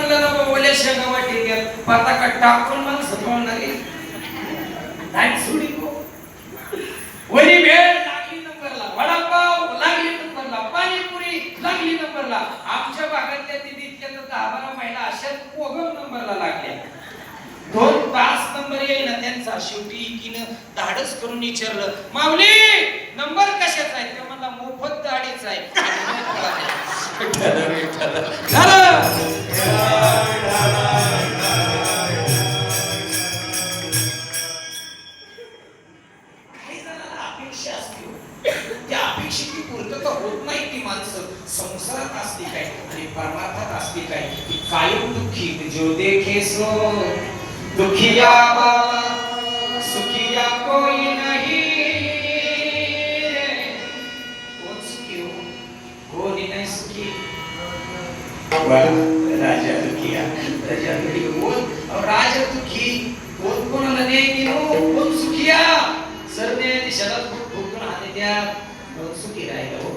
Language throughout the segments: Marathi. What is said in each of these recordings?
म्हणलं ना बाबा ओल्या शेंगा वाटी घ्या पाता टाकून मग सपवणारी नाही सोडी को वरी भेळ लागली नंबरला वडापाव लागली नंबरला पाणीपुरी लागली नंबरला आमच्या भागातल्या तिथल्या तर 10-12 महिला अशाच कोगम नंबरला लागल्या 2 तास नंबर येईल ना त्यांचा शेवटी एकीनं धाडस करून विचारलं माऊली नंबर कशाचा आहे ते म्हणला मोफत दाढीचा आहे त्या अपेक्षेची पूर्तता होत नाही ती माणसं संसारात असली काय आणि परमार्थात असली काय ती कायम दुःखी जो देखे सो दुखिया बाबा सुखिया कोई नहीं कोण सुखी हो कोणी नाही सुखी राजा दुखिया राजा दुखी कोण राजा दुखी कोण कोणाला नाही कोण सुखिया सरने दिशाला कोण सुखी राहिलं हो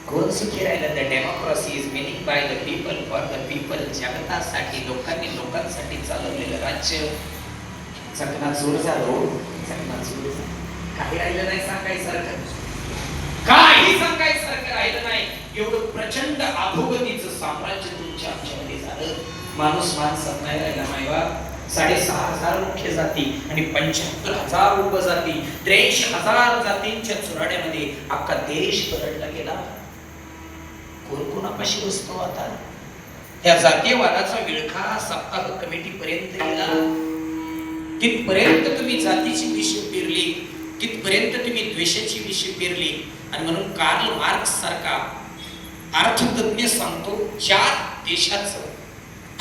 कोण सुखी राहिलं the democracy is meaning by the people for the people जगतासाठी लोकांसाठी चालवलेलं राज्य चकनाचूर झालं चकनाचूर काही राहिलं नाही सांगायसारखं काही सांगायसारखं राहिलं नाही एवढं प्रचंड अधोगतीचं साम्राज्य तुमच्या आमच्यामध्ये झालं माणूस माणसात नाही राहिला मायवा 6,500 मुख्य जाती आणि 75,000 उपजाती 83,000 जातींच्या चुराड्यामध्ये अख्खा देश बदलला गेला कोण कोणापाशी बसतो आता त्या जातीयवादाचा विळखा सप्ताह कमिटी पर्यंत गेला कितपर्यंत तुम्ही जातीची विष पेरली कितपर्यंत तुम्ही द्वेषाची विष पेरली आणि म्हणून कार्ल मार्क्स सारखा अर्थतज्ञ सांगतो ज्या देशाचं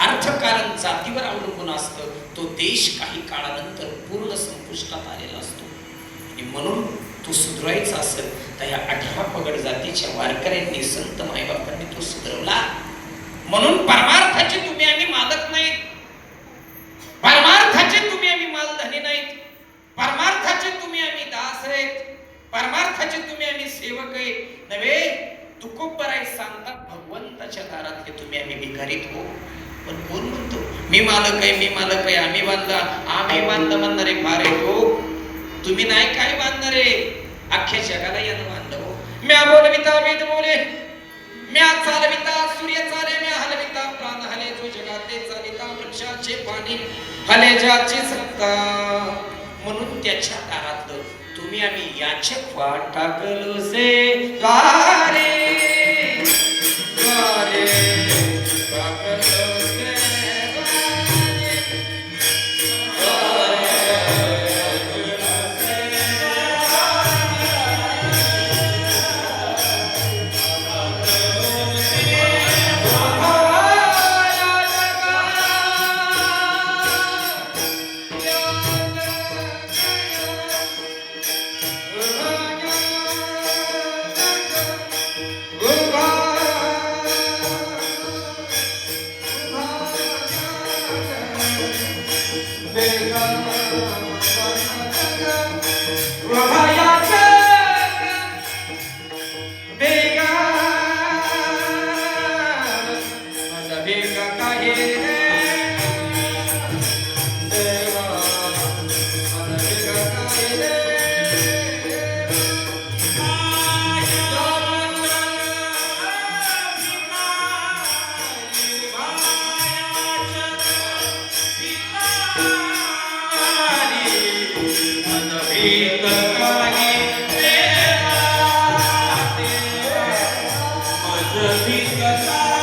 अर्थकारण जातीवर अवलंबून असतं तो देश काही काळानंतर पूर्ण संपुष्टात आलेला असतो आणि म्हणून तो सुधारायचा असेल तर या 18 पगड जातीच्या वारकऱ्यांनी संत मायबापांनी तो सुधारवला म्हणून परमार्थाचे तुम्ही आम्ही मालक नाहीत परमार्थाचे तुम्ही आम्ही मालधनी नाहीत परमार्थाचे तुम्ही आम्ही दास आहेत परमार्थाचे तुम्ही आम्ही सेवक आहेत नव्हे तुकोबराय सांगतात भगवंताच्या दारात हे तुम्ही आम्ही भिकारीत हो पण कोण म्हणतो मी मालक आहे आम्ही बांधलं म्हणणारे फार आहे हो तुम्ही नाही काय बांधणारे अख्ख्या जगाला यानं बांधलं हो म्या बोलविता वेद बोले म्या चालविता सूर्य चाले म्या हलविता प्राण हले जो जगाते चालिता वृक्षाचे पाणी हले ज्याची सत्ता म्हणून त्याच्या दारातलं तुम्ही आम्ही याचे वाट टाकलो से गारे Vita